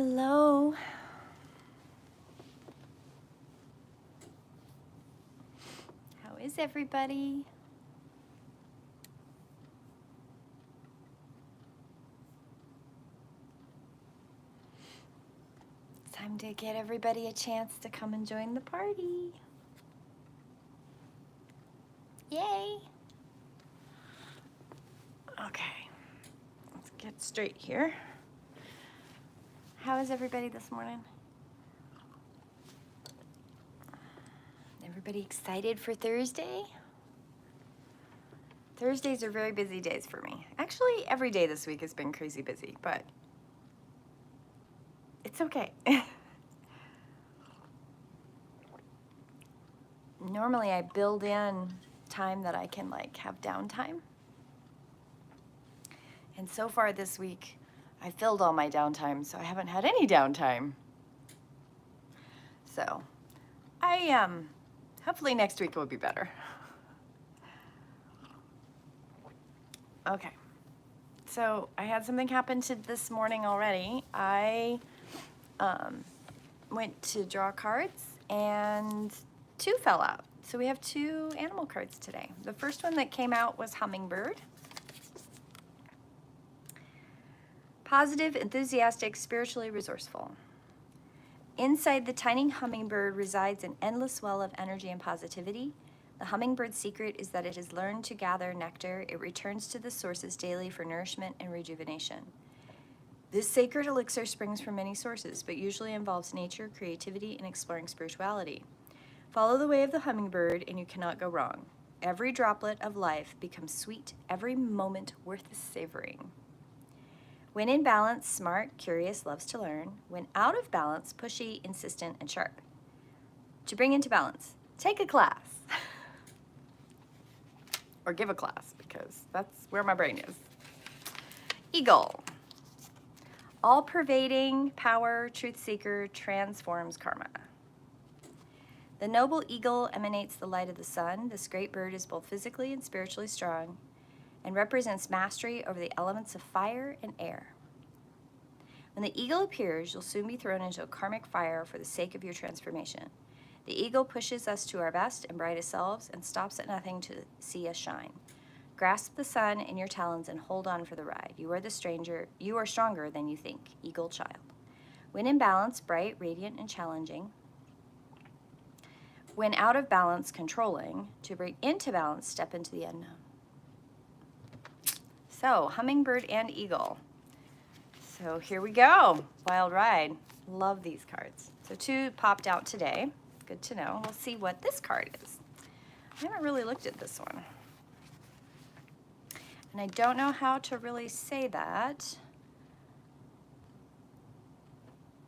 Hello. How is everybody? It's time to get everybody a chance to come and join the party. Yay. Okay, let's get straight here. How is everybody this morning? Everybody excited for Thursday? Thursdays are very busy days for me. Actually, every day this week has been crazy busy, but it's okay. Normally I build in time that I can have downtime. And so far this week, I filled all my downtime, so I haven't had any downtime. So hopefully next week will be better. Okay, so I had something happen this morning already. I went to draw cards and 2 fell out. So we have 2 animal cards today. The first one that came out was Hummingbird. Positive, enthusiastic, spiritually resourceful. Inside the tiny hummingbird resides an endless well of energy and positivity. The hummingbird's secret is that it has learned to gather nectar. It returns to the sources daily for nourishment and rejuvenation. This sacred elixir springs from many sources, but usually involves nature, creativity, and exploring spirituality. Follow the way of the hummingbird, and you cannot go wrong. Every droplet of life becomes sweet, every moment worth savoring. When in balance, smart, curious, loves to learn. When out of balance, pushy, insistent, and sharp. To bring into balance, take a class. Or give a class, because that's where my brain is. Eagle. All-pervading power, truth seeker, transforms karma. The noble eagle emanates the light of the sun. This great bird is both physically and spiritually strong and represents mastery over the elements of fire and air. When the eagle appears, you'll soon be thrown into a karmic fire for the sake of your transformation. The eagle pushes us to our best and brightest selves and stops at nothing to see us shine. Grasp the sun in your talons and hold on for the ride. You are stronger than you think, eagle child. When in balance, bright, radiant, and challenging. When out of balance, controlling. To bring into balance, step into the unknown. So, hummingbird and eagle. So here we go. Wild ride. Love these cards. So 2 popped out today. Good to know. We'll see what this card is. I haven't really looked at this one. And I don't know how to really say that.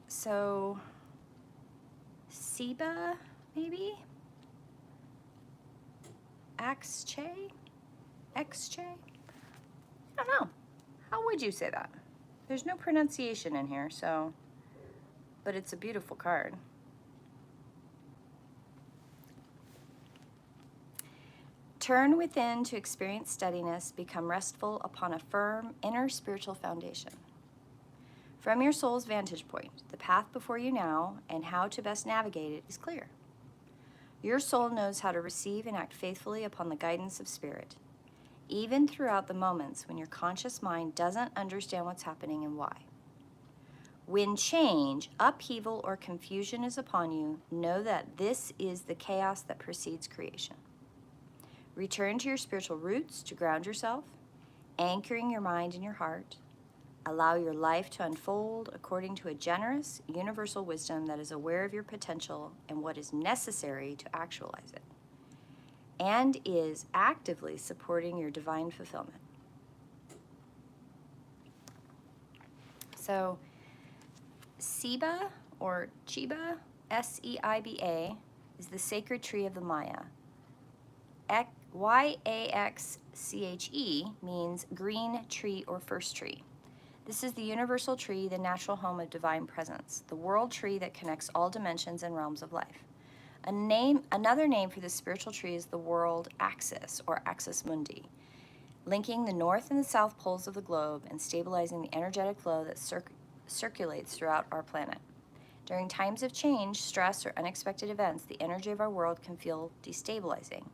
So, Seba, maybe? Axche? Xche? I don't know. How would you say that? There's no pronunciation in here, so, but it's a beautiful card. Turn within to experience steadiness, become restful upon a firm inner spiritual foundation. From your soul's vantage point, the path before you now and how to best navigate it is clear. Your soul knows how to receive and act faithfully upon the guidance of spirit, even throughout the moments when your conscious mind doesn't understand what's happening and why. When change, upheaval, or confusion is upon you, know that this is the chaos that precedes creation. Return to your spiritual roots to ground yourself, anchoring your mind and your heart. Allow your life to unfold according to a generous, universal wisdom that is aware of your potential and what is necessary to actualize it, and is actively supporting your divine fulfillment. So, Seba, or Chiba, S-E-I-B-A, is the sacred tree of the Maya. Y-A-X-C-H-E means green tree or first tree. This is the universal tree, the natural home of divine presence, the world tree that connects all dimensions and realms of life. Another name for this spiritual tree is the world axis, or axis mundi, linking the north and the south poles of the globe and stabilizing the energetic flow that circulates throughout our planet. During times of change, stress, or unexpected events, the energy of our world can feel destabilizing,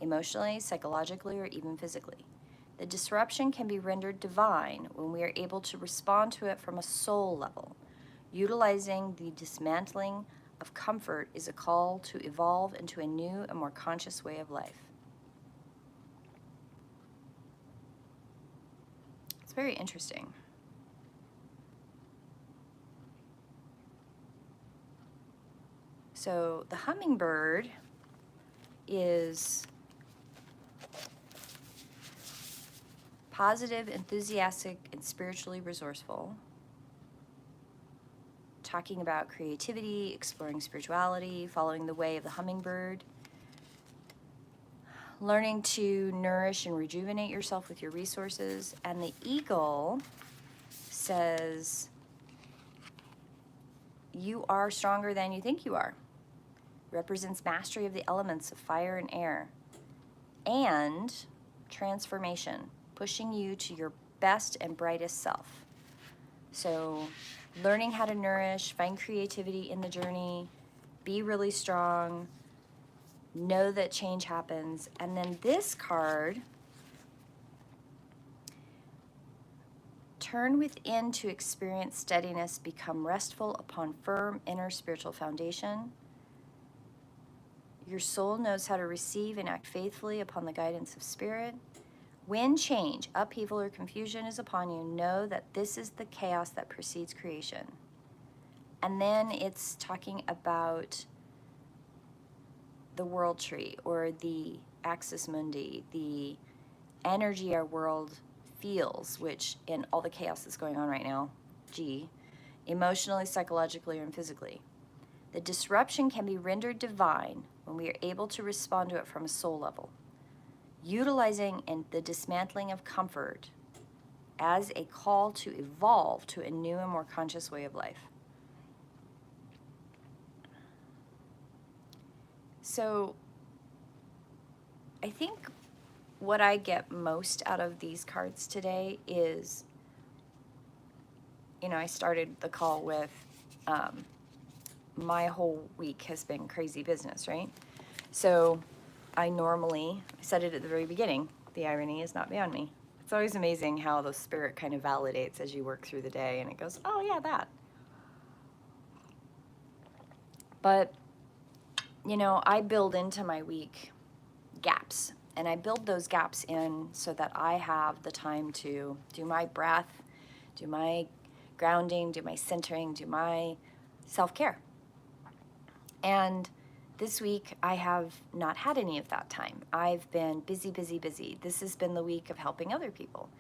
emotionally, psychologically, or even physically. The disruption can be rendered divine when we are able to respond to it from a soul level. Utilizing the dismantling of comfort is a call to evolve into a new and more conscious way of life. It's very interesting. So the hummingbird is positive, enthusiastic, and spiritually resourceful. Talking about creativity, exploring spirituality, following the way of the hummingbird, learning to nourish and rejuvenate yourself with your resources. And the eagle says, you are stronger than you think you are. Represents mastery of the elements of fire and air. And transformation, pushing you to your best and brightest self. So learning how to nourish, find creativity in the journey, be really strong, know that change happens. And then this card, turn within to experience steadiness, become restful upon firm inner spiritual foundation. Your soul knows how to receive and act faithfully upon the guidance of spirit. When change, upheaval, or confusion is upon you, know that this is the chaos that precedes creation. And then it's talking about the world tree, or the axis mundi, the energy our world feels, which in all the chaos that's going on right now, emotionally, psychologically, and physically. The disruption can be rendered divine when we are able to respond to it from a soul level, utilizing the dismantling of comfort as a call to evolve to a new and more conscious way of life. So I think what I get most out of these cards today is, I started the call with, my whole week has been crazy business, right? So I said it at the very beginning, the irony is not beyond me. It's always amazing how the spirit kind of validates as you work through the day, and it goes, oh yeah, that. But, I build into my week gaps, and I build those gaps in so that I have the time to do my breath, do my grounding, do my centering, do my self-care. And this week, I have not had any of that time. I've been busy, busy, busy. This has been the week of helping other people.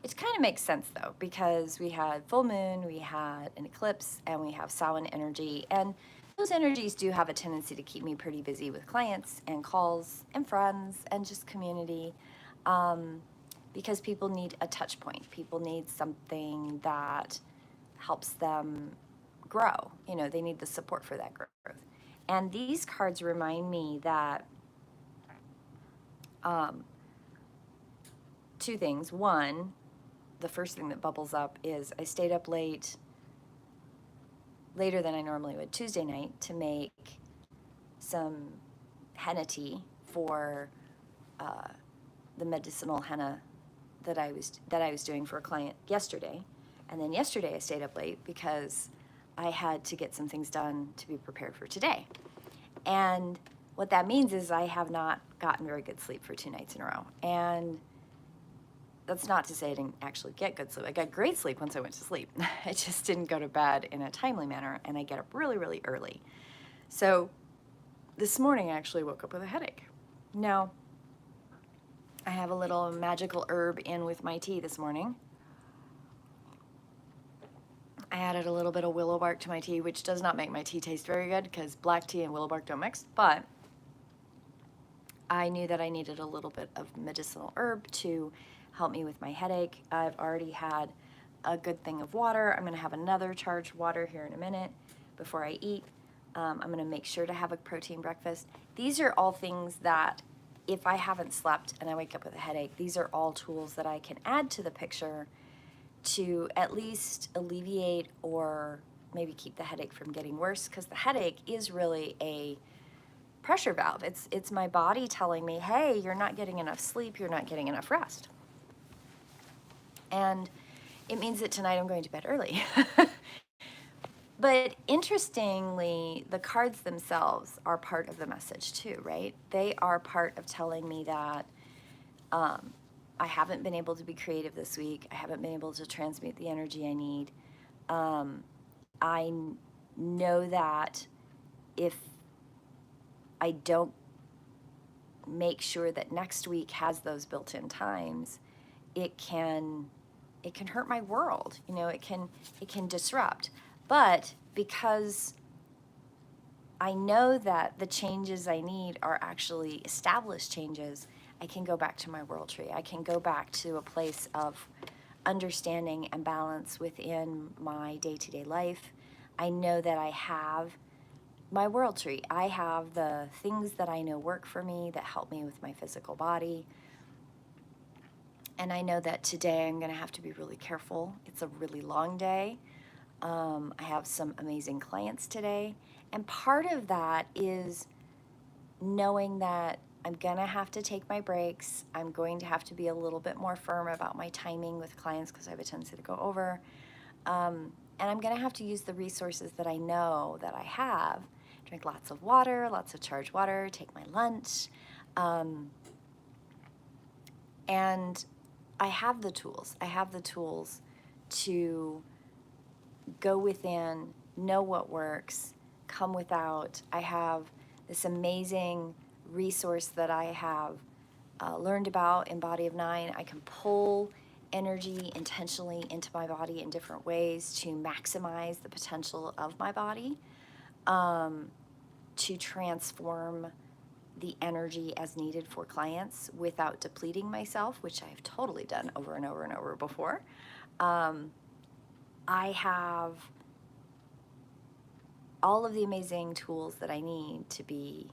It kind of makes sense, though, because we had full moon, we had an eclipse, and we have Samhain energy. And those energies do have a tendency to keep me pretty busy with clients and calls and friends and just community, because people need a touch point. People need something that helps them grow. They need the support for that growth. And these cards remind me that two things. One, the first thing that bubbles up is I stayed up later than I normally would Tuesday night to make some henna tea for the medicinal henna that I was doing for a client yesterday. And then yesterday I stayed up late because I had to get some things done to be prepared for today. And what that means is I have not gotten very good sleep for 2 nights in a row. And that's not to say I didn't actually get good sleep. I got great sleep once I went to sleep. I just didn't go to bed in a timely manner, and I get up really, really early. So this morning I actually woke up with a headache. Now, I have a little magical herb in with my tea this morning. I added a little bit of willow bark to my tea, which does not make my tea taste very good because black tea and willow bark don't mix, but I knew that I needed a little bit of medicinal herb to help me with my headache. I've already had a good thing of water. I'm going to have another charged water here in a minute before I eat. I'm going to make sure to have a protein breakfast. These are all things that if I haven't slept and I wake up with a headache, these are all tools that I can add to the picture to at least alleviate or maybe keep the headache from getting worse, because the headache is really a pressure valve. It's my body telling me, hey, you're not getting enough sleep, you're not getting enough rest. And it means that tonight I'm going to bed early. But interestingly, the cards themselves are part of the message too, right? They are part of telling me that I haven't been able to be creative this week. I haven't been able to transmute the energy I need. I know that if I don't make sure that next week has those built-in times, it can hurt my world. You know, it can disrupt. But because I know that the changes I need are actually established changes, I can go back to my world tree. I can go back to a place of understanding and balance within my day-to-day life. I know that I have my world tree. I have the things that I know work for me, that help me with my physical body. And I know that today I'm going to have to be really careful. It's a really long day. I have some amazing clients today. And part of that is knowing that I'm going to have to take my breaks. I'm going to have to be a little bit more firm about my timing with clients because I have a tendency to go over. And I'm going to have to use the resources that I know that I have. Drink lots of water, lots of charged water, take my lunch. And I have the tools. I have the tools to go within, know what works, come without. I have this amazing resource that I have learned about in Body of Nine. I can pull energy intentionally into my body in different ways to maximize the potential of my body, to transform the energy as needed for clients without depleting myself, which I've totally done over and over and over before. I have all of the amazing tools that I need to be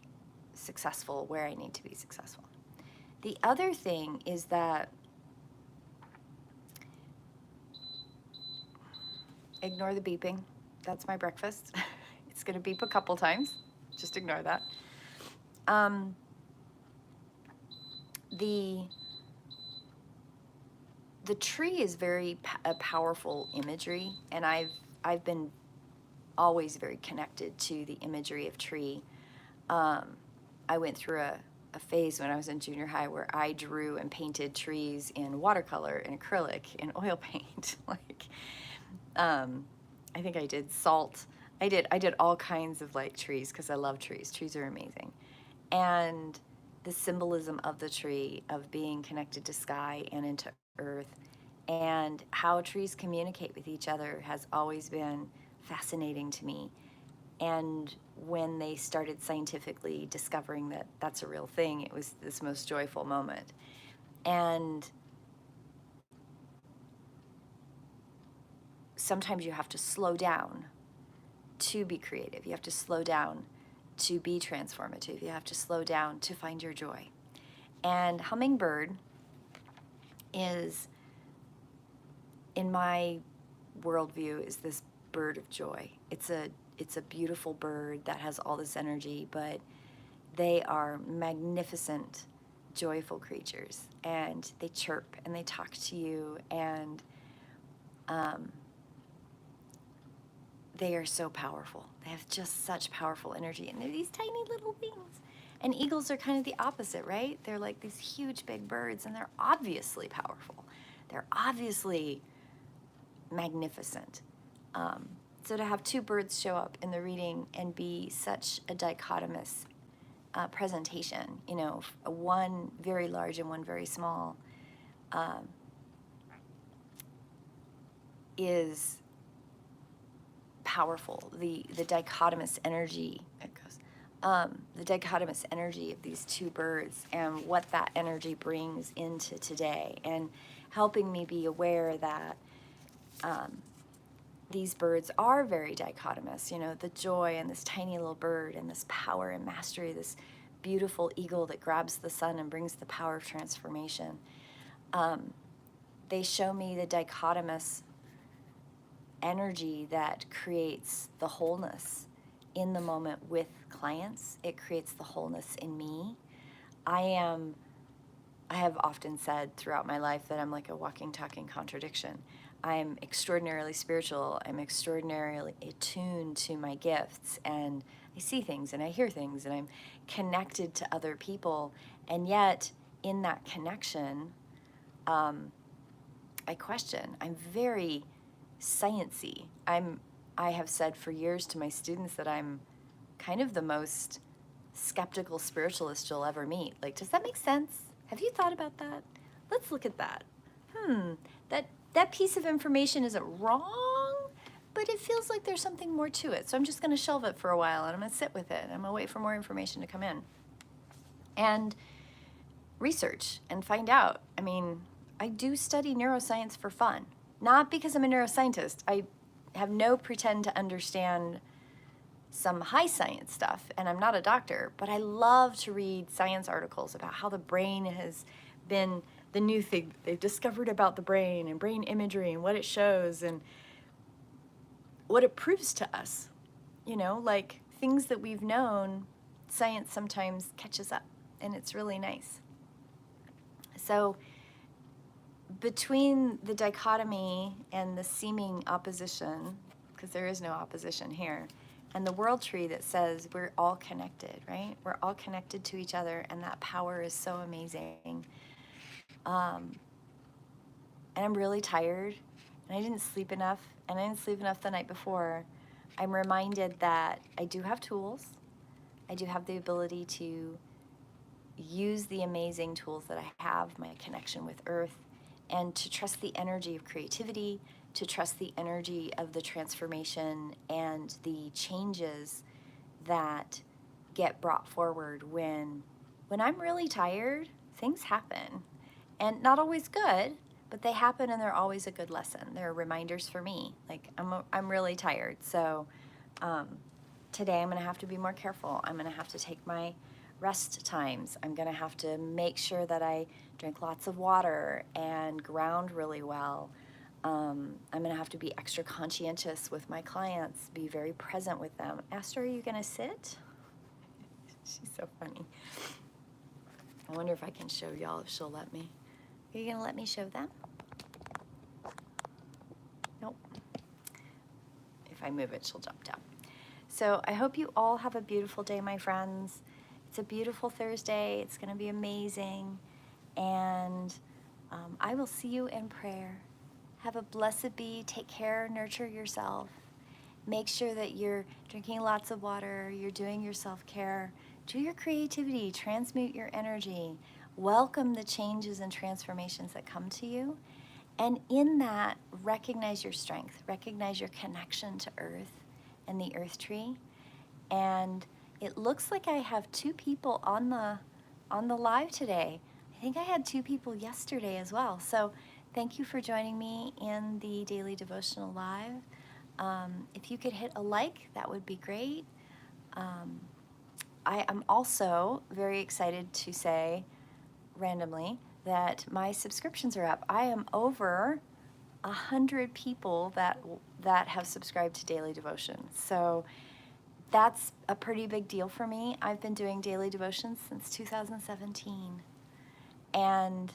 successful where I need to be successful. The other thing is that ignore the beeping. That's my breakfast. It's going to beep a couple times. Just ignore that. The tree is very a powerful imagery, and I've been always very connected to the imagery of tree. I went through a phase when I was in junior high where I drew and painted trees in watercolor, in acrylic, in oil paint. I think I did salt. I did all kinds of trees because I love trees. Trees are amazing. And the symbolism of the tree, of being connected to sky and into earth, and how trees communicate with each other has always been fascinating to me. And when they started scientifically discovering that that's a real thing, it was this most joyful moment. And sometimes you have to slow down to be creative. You have to slow down to be transformative. You have to slow down to find your joy. And Hummingbird is, in my worldview, is this bird of joy. It's a beautiful bird that has all this energy, but they are magnificent, joyful creatures. And they chirp and they talk to you, and they are so powerful. They have just such powerful energy, and they're these tiny little things. And eagles are kind of the opposite, right? They're like these huge, big birds, and they're obviously powerful. They're obviously magnificent. So to have two birds show up in the reading and be such a dichotomous presentation, you know, one very large and one very small, is powerful. The dichotomous energy, the dichotomous energy of these two birds and what that energy brings into today, and helping me be aware that these birds are very dichotomous, you know, the joy and this tiny little bird and this power and mastery, this beautiful eagle that grabs the sun and brings the power of transformation. they show me the dichotomous energy that creates the wholeness in the moment with clients. It creates the wholeness in me. I have often said throughout my life that I'm like a walking, talking contradiction. I'm extraordinarily spiritual. I'm extraordinarily attuned to my gifts, and I see things and I hear things, and I'm connected to other people. And yet, in that connection, I question. I'm very sciencey. I have said for years to my students that I'm kind of the most skeptical spiritualist you'll ever meet. Like, does that make sense? Have you thought about that? Let's look at that. That piece of information isn't wrong, but it feels like there's something more to it. So I'm just going to shelve it for a while, and I'm going to sit with it. I'm going to wait for more information to come in and research and find out. I mean, I do study neuroscience for fun, not because I'm a neuroscientist. I have no pretend to understand some high science stuff, and I'm not a doctor, but I love to read science articles about how the brain has been the new thing they've discovered about the brain and brain imagery and what it shows and what it proves to us. You know, like things that we've known, science sometimes catches up, and it's really nice. So between the dichotomy and the seeming opposition, because there is no opposition here, and the world tree that says we're all connected, right? We're all connected to each other, and that power is so amazing. And I'm really tired, and I didn't sleep enough, and I didn't sleep enough the night before. I'm reminded that I do have tools. I do have the ability to use the amazing tools that I have, my connection with Earth, and to trust the energy of creativity, to trust the energy of the transformation and the changes that get brought forward when I'm really tired. Things happen, and not always good, but they happen, and they're always a good lesson. They're reminders for me. Like, I'm really tired, so today I'm going to have to be more careful. I'm going to have to take my rest times. I'm going to have to make sure that I drink lots of water and ground really well. I'm going to have to be extra conscientious with my clients, be very present with them. Esther, are you going to sit? She's so funny. I wonder if I can show y'all if she'll let me. Are you going to let me show them? Nope. If I move it, she'll jump down. So I hope you all have a beautiful day, my friends. It's a beautiful Thursday. It's going to be amazing. And I will see you in prayer. Have a blessed be. Take care. Nurture yourself. Make sure that you're drinking lots of water. You're doing your self-care. Do your creativity. Transmute your energy. Welcome the changes and transformations that come to you. And in that, recognize your strength. Recognize your connection to Earth and the Earth tree. And it looks like I have 2 people on the live today. I think I had 2 people yesterday as well. So thank you for joining me in the Daily Devotional Live. If you could hit a like, that would be great. I am also very excited to say, randomly, that my subscriptions are up. I am over 100 people that have subscribed to Daily Devotions. So that's a pretty big deal for me. I've been doing Daily Devotions since 2017. And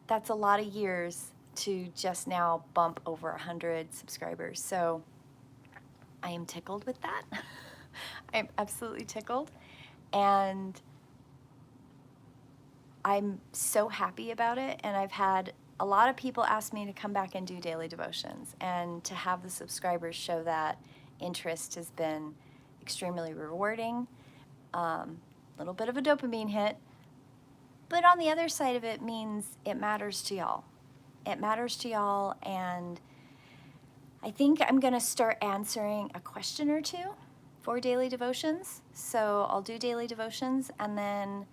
that's a lot of years to just now bump over 100 subscribers. So I am tickled with that. I'm absolutely tickled. And I'm so happy about it. And I've had a lot of people ask me to come back and do Daily Devotions. And to have the subscribers show that interest has been extremely rewarding. Little bit of a dopamine hit. But on the other side of it means it matters to y'all. It matters to y'all, and I think I'm going to start answering a question or 2 for Daily Devotions. So I'll do Daily Devotions, and then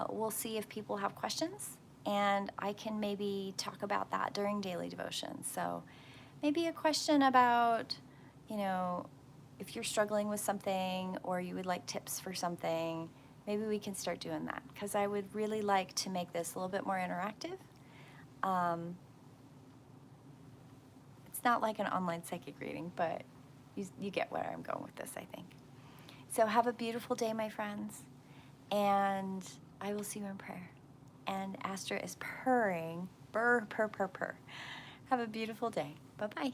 we'll see if people have questions, and I can maybe talk about that during Daily Devotions. So maybe a question about, if you're struggling with something or you would like tips for something, maybe we can start doing that, because I would really like to make this a little bit more interactive. It's not like an online psychic reading, but you get where I'm going with this, I think. So have a beautiful day, my friends, and I will see you in prayer. And Astra is purring, purr, purr, purr, purr. Have a beautiful day. Bye-bye.